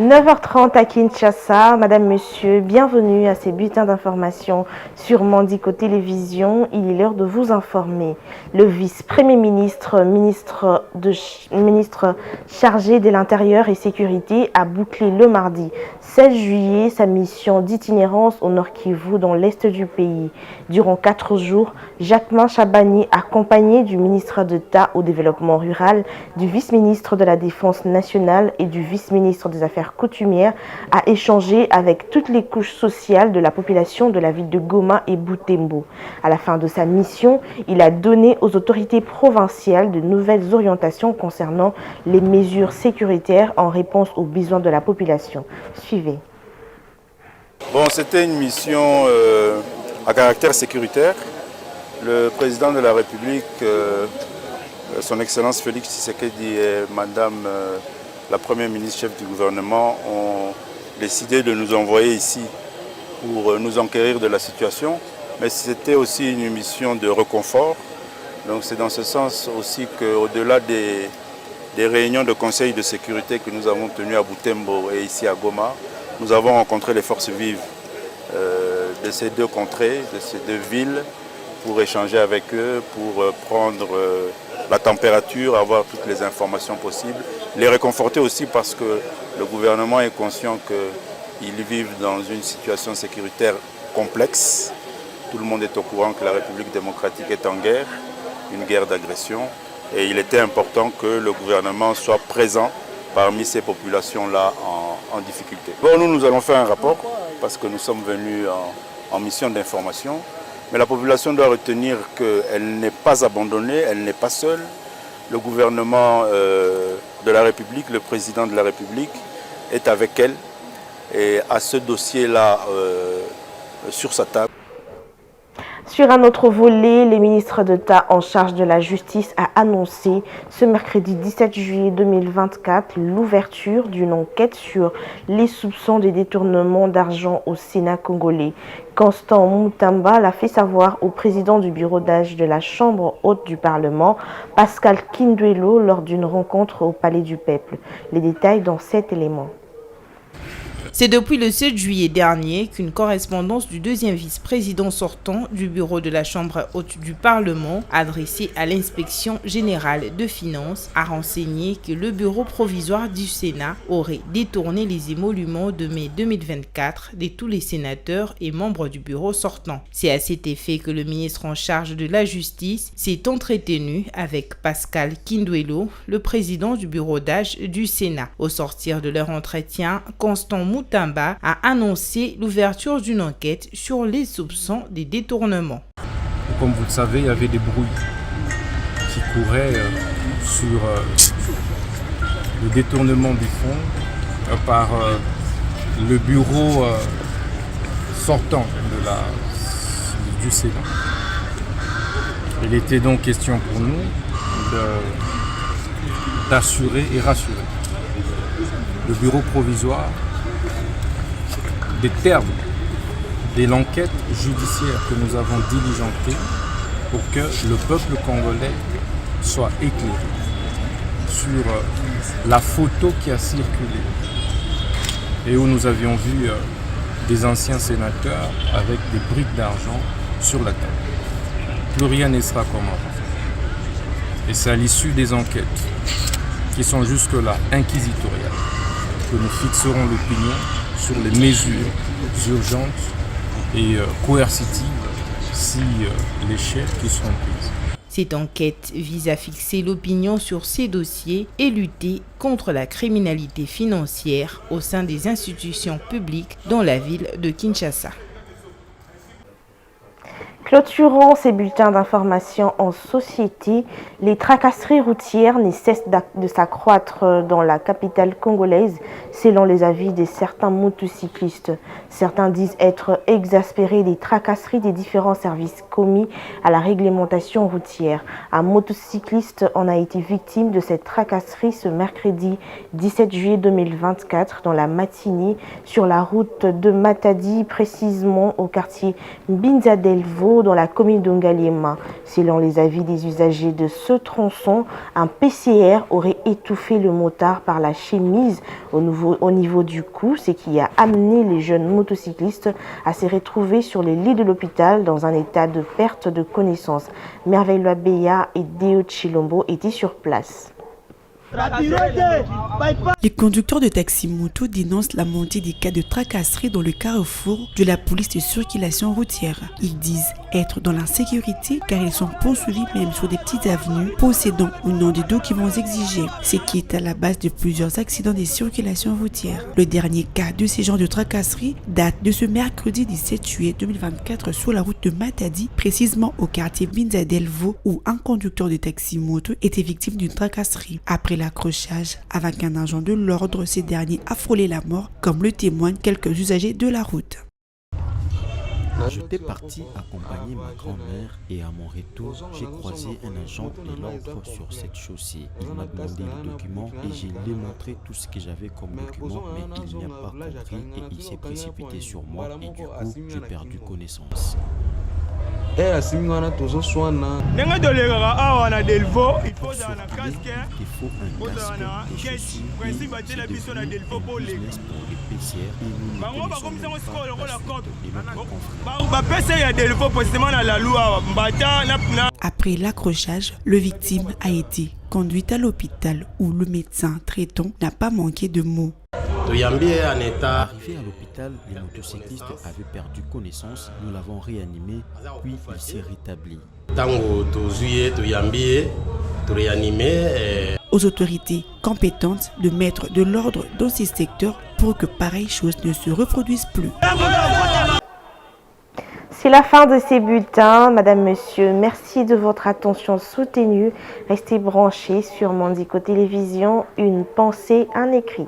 9h30 à Kinshasa. Madame, Monsieur, bienvenue à ces bulletins d'information sur Mandico Télévision. Il est l'heure de vous informer. Le vice-premier ministre, ministre chargé de l'Intérieur et Sécurité, a bouclé le mardi 16 juillet sa mission d'itinérance au Nord Kivu dans l'Est du pays. Durant 4 jours, Jacquemain Chabani, accompagné du ministre d'État au développement rural, du vice-ministre de la Défense nationale et du vice-ministre des Affaires coutumière, a échangé avec toutes les couches sociales de la population de la ville de Goma et Butembo. À la fin de sa mission, il a donné aux autorités provinciales de nouvelles orientations concernant les mesures sécuritaires en réponse aux besoins de la population. Suivez. Bon, c'était une mission à caractère sécuritaire. Le président de la République, son Excellence Félix Tshisekedi et Madame la Première ministre chef du gouvernement ont décidé de nous envoyer ici pour nous enquérir de la situation. Mais c'était aussi une mission de reconfort. Donc c'est dans ce sens aussi qu'au-delà des réunions de conseil de sécurité que nous avons tenues à Butembo et ici à Goma, nous avons rencontré les forces vives de ces deux contrées, de ces deux villes, pour échanger avec eux, pour prendre la température, avoir toutes les informations possibles, les réconforter aussi parce que le gouvernement est conscient qu'ils vivent dans une situation sécuritaire complexe. Tout le monde est au courant que la République démocratique est en guerre, une guerre d'agression, et il était important que le gouvernement soit présent parmi ces populations-là en difficulté. Bon, nous allons faire un rapport parce que nous sommes venus en mission d'information. Mais la population doit retenir qu'elle n'est pas abandonnée, elle n'est pas seule. Le gouvernement de la République, le président de la République est avec elle et a ce dossier-là sur sa table. Sur un autre volet, le ministre d'État en charge de la justice a annoncé ce mercredi 17 juillet 2024 l'ouverture d'une enquête sur les soupçons de détournement d'argent au Sénat congolais. Constant Mutamba l'a fait savoir au président du bureau d'âge de la Chambre haute du Parlement, Pascal Kinduelo, lors d'une rencontre au Palais du Peuple. Les détails dans cet élément. C'est depuis le 7 juillet dernier qu'une correspondance du deuxième vice-président sortant du bureau de la Chambre haute du Parlement, adressée à l'inspection générale de finances, a renseigné que le bureau provisoire du Sénat aurait détourné les émoluments de mai 2024 de tous les sénateurs et membres du bureau sortant. C'est à cet effet que le ministre en charge de la justice s'est entretenu avec Pascal Kinduelo, le président du bureau d'âge du Sénat. Au sortir de leur entretien, Constant Mutamba a annoncé l'ouverture d'une enquête sur les soupçons des détournements. Comme vous le savez, il y avait des bruits qui couraient sur le détournement des fonds par le bureau sortant du Sénat. Il était donc question pour nous d'assurer et rassurer le bureau provisoire des termes de l'enquête judiciaire que nous avons diligentée pour que le peuple congolais soit éclairé sur la photo qui a circulé et où nous avions vu des anciens sénateurs avec des briques d'argent sur la table. Plus rien ne sera comme avant. Et c'est à l'issue des enquêtes qui sont jusque-là inquisitoriales que nous fixerons l'opinion sur les mesures urgentes et coercitives si les chefs qui seront prises. Cette enquête vise à fixer l'opinion sur ces dossiers et lutter contre la criminalité financière au sein des institutions publiques dans la ville de Kinshasa. Clôturant ces bulletins d'information en société, les tracasseries routières ne cessent de s'accroître dans la capitale congolaise, selon les avis de certains motocyclistes. Certains disent être exaspérés des tracasseries des différents services commis à la réglementation routière. Un motocycliste en a été victime de cette tracasserie ce mercredi 17 juillet 2024 dans la matinée sur la route de Matadi, précisément au quartier Mbinza Delvaux, dans la commune d'Ongaliema. Selon les avis des usagers de ce tronçon, un PCR aurait étouffé le motard par la chemise au niveau du cou, ce qui a amené les jeunes motocyclistes à se retrouver sur les lits de l'hôpital dans un état de perte de connaissance. Merveille Loabeya et Deo Chilombo étaient sur place. Les conducteurs de taxi-moto dénoncent la montée des cas de tracasserie dans le carrefour de la police de circulation routière. Ils disent être dans l'insécurité car ils sont poursuivis même sur des petites avenues possédant ou non des documents exigés, ce qui est à la base de plusieurs accidents de circulation routière. Le dernier cas de ces genres de tracasserie date de ce mercredi 17 juillet 2024 sur la route de Matadi, précisément au quartier Binza Delvaux, où un conducteur de taxi-moto était victime d'une tracasserie. Après l'accrochage avec un agent de l'ordre, ces derniers a frôlé la mort, comme le témoignent quelques usagers de la route. J'étais parti accompagner ma grand-mère et à mon retour, j'ai croisé un agent de l'ordre sur cette chaussée. Il m'a demandé les documents et je lui ai montré tout ce que j'avais comme documents, mais il n'y a pas compris et il s'est précipité sur moi et du coup, j'ai perdu connaissance. Pour circuler, il te faut un casque, des chaussures et c'est devenu un business pour les PCR et nous ne connaissons même pas la suite et notre confrère. Après l'accrochage, le victime a été conduit à l'hôpital où le médecin traitant n'a pas manqué de mots. Arrivé à l'hôpital, les motocyclistes avaient perdu connaissance. Nous l'avons réanimé, puis il s'est rétabli. Aux autorités compétentes de mettre de l'ordre dans ces secteurs pour que pareilles choses ne se reproduisent plus. C'est la fin de ces bulletins. Madame, Monsieur, merci de votre attention soutenue. Restez branchés sur Mandiko Télévision. Une pensée, un écrit.